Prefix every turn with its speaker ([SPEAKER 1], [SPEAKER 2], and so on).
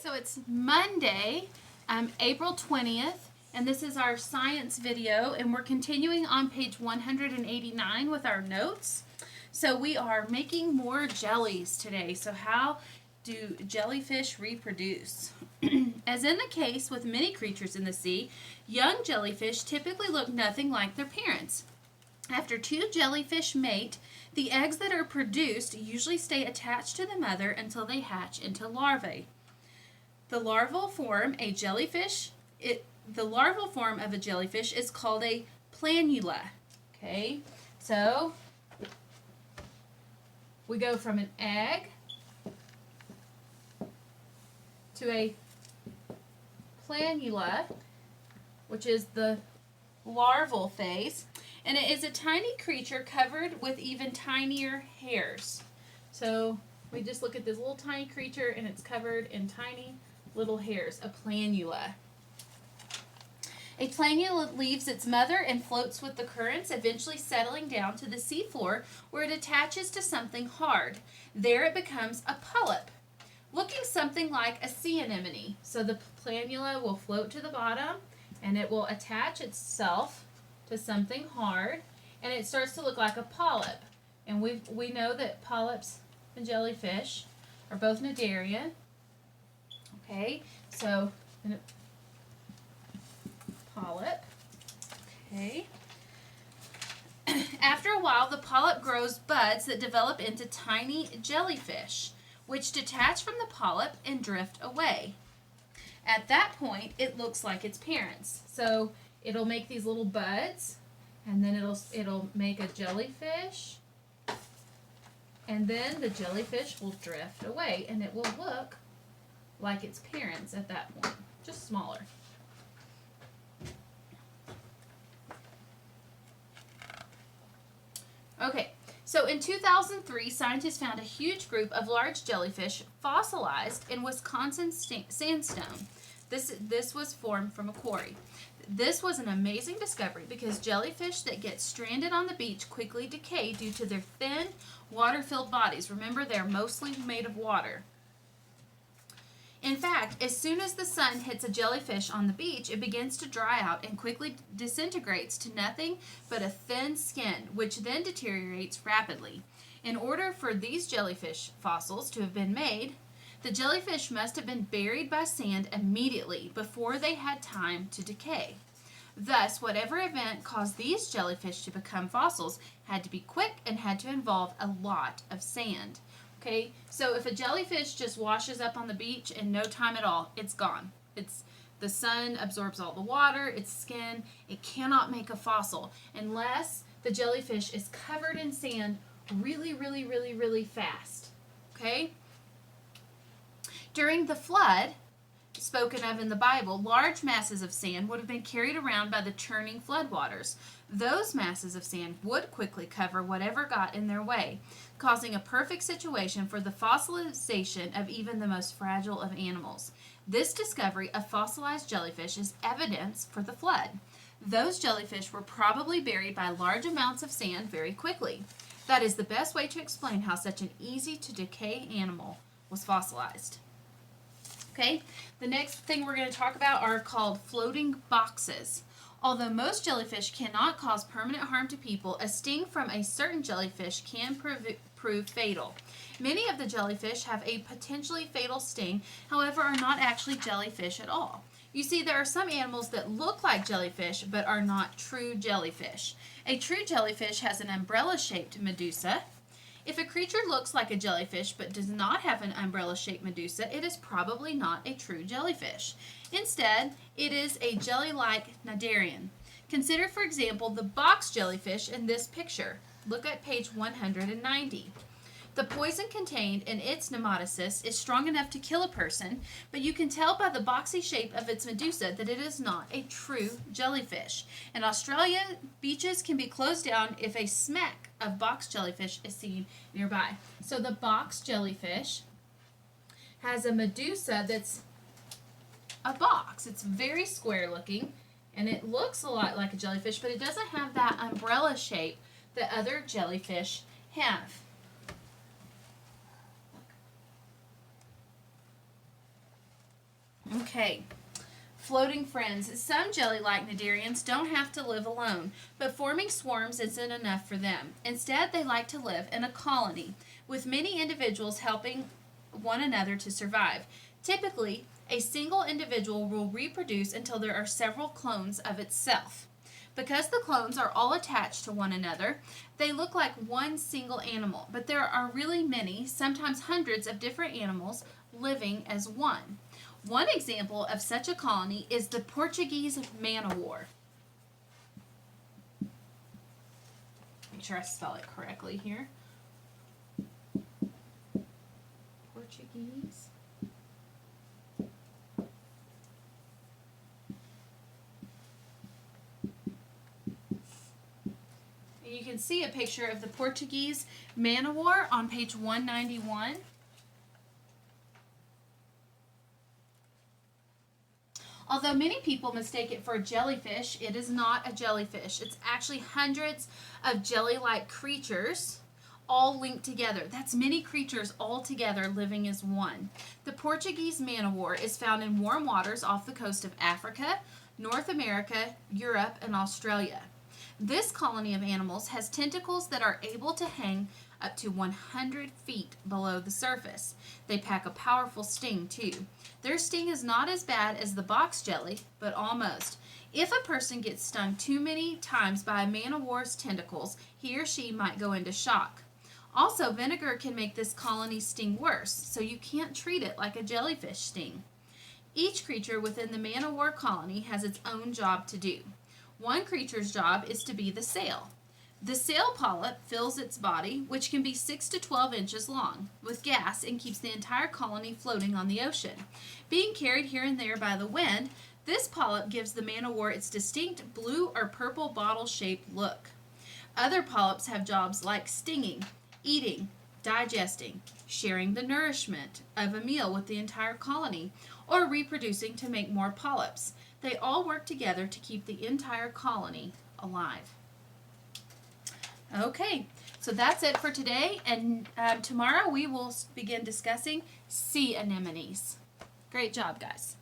[SPEAKER 1] So it's Monday, April 20th, and this is our science video, and we're continuing on page 189 with our notes. So we are making more jellies today. So how do jellyfish reproduce? As in the case with many creatures in the sea, young jellyfish typically look nothing like their parents. After two jellyfish mate, the eggs that are produced usually stay attached to the mother until they hatch into larvae. The larval form of a jellyfish is called a planula. Okay, so we go from an egg to a planula, which is the larval phase, and it is a tiny creature covered with even tinier hairs. So we just look at this little tiny creature and it's covered in tiny little hairs, a planula. A planula leaves its mother and floats with the currents, eventually settling down to the seafloor where it attaches to something hard. There it becomes a polyp, looking something like a sea anemone. So the planula will float to the bottom and it will attach itself to something hard and it starts to look like a polyp. And we know that polyps and jellyfish are both cnidarian. Okay, so polyp. Okay. After a while, the polyp grows buds that develop into tiny jellyfish, which detach from the polyp and drift away. At that point, it looks like its parents. So it'll make these little buds, and then it'll make a jellyfish, and then the jellyfish will drift away, and it will look like its parents at that point, just smaller. Okay, so in 2003, scientists found a huge group of large jellyfish fossilized in Wisconsin sandstone. This was formed from a quarry. This was an amazing discovery because jellyfish that get stranded on the beach quickly decay due to their thin, water-filled bodies. Remember, they're mostly made of water. In fact, as soon as the sun hits a jellyfish on the beach, it begins to dry out and quickly disintegrates to nothing but a thin skin, which then deteriorates rapidly. In order for these jellyfish fossils to have been made, the jellyfish must have been buried by sand immediately before they had time to decay. Thus, whatever event caused these jellyfish to become fossils had to be quick and had to involve a lot of sand. Okay, so if a jellyfish just washes up on the beach in no time at all, it's gone. The sun absorbs all the water, its skin. It cannot make a fossil unless the jellyfish is covered in sand really, really, really, really fast. Okay? During the flood spoken of in the Bible, large masses of sand would have been carried around by the churning floodwaters. Those masses of sand would quickly cover whatever got in their way, causing a perfect situation for the fossilization of even the most fragile of animals. This discovery of fossilized jellyfish is evidence for the flood. Those jellyfish were probably buried by large amounts of sand very quickly. That is the best way to explain how such an easy-to-decay animal was fossilized. Okay, the next thing we're going to talk about are called floating boxes. Although most jellyfish cannot cause permanent harm to people, a sting from a certain jellyfish can prove fatal. Many of the jellyfish have a potentially fatal sting, however, are not actually jellyfish at all. You see, there are some animals that look like jellyfish but are not true jellyfish. A true jellyfish has an umbrella-shaped medusa. If a creature looks like a jellyfish but does not have an umbrella-shaped medusa, it is probably not a true jellyfish. Instead, it is a jelly-like cnidarian. Consider, for example, the box jellyfish in this picture. Look at page 190. The poison contained in its nematocyst is strong enough to kill a person, but you can tell by the boxy shape of its medusa that it is not a true jellyfish. In Australia, beaches can be closed down if a smack of box jellyfish is seen nearby. So the box jellyfish has a medusa that's a box. It's very square looking, and it looks a lot like a jellyfish, but it doesn't have that umbrella shape that other jellyfish have. Okay. Floating friends. Some jelly-like cnidarians don't have to live alone, but forming swarms isn't enough for them. Instead, they like to live in a colony, with many individuals helping one another to survive. Typically, a single individual will reproduce until there are several clones of itself. Because the clones are all attached to one another, they look like one single animal, but there are really many, sometimes hundreds of different animals living as one. One example of such a colony is the Portuguese man-o-war. Make sure I spell it correctly here. Portuguese. And you can see a picture of the Portuguese man-o-war on page 191. Although many people mistake it for a jellyfish, it is not a jellyfish. It's actually hundreds of jelly-like creatures all linked together. That's many creatures all together living as one. The Portuguese man-o-war is found in warm waters off the coast of Africa, North America, Europe, and Australia. This colony of animals has tentacles that are able to hang up to 100 feet below the surface. They pack a powerful sting, too. Their sting is not as bad as the box jelly, but almost. If a person gets stung too many times by a man-o-war's tentacles, he or she might go into shock. Also, vinegar can make this colony sting worse, so you can't treat it like a jellyfish sting. Each creature within the man-o-war colony has its own job to do. One creature's job is to be the sail. The sail polyp fills its body, which can be 6 to 12 inches long, with gas and keeps the entire colony floating on the ocean. Being carried here and there by the wind, this polyp gives the man-o-war its distinct blue or purple bottle-shaped look. Other polyps have jobs like stinging, eating, digesting, sharing the nourishment of a meal with the entire colony, or reproducing to make more polyps. They all work together to keep the entire colony alive. Okay, so that's it for today, and tomorrow we will begin discussing sea anemones. Great job, guys.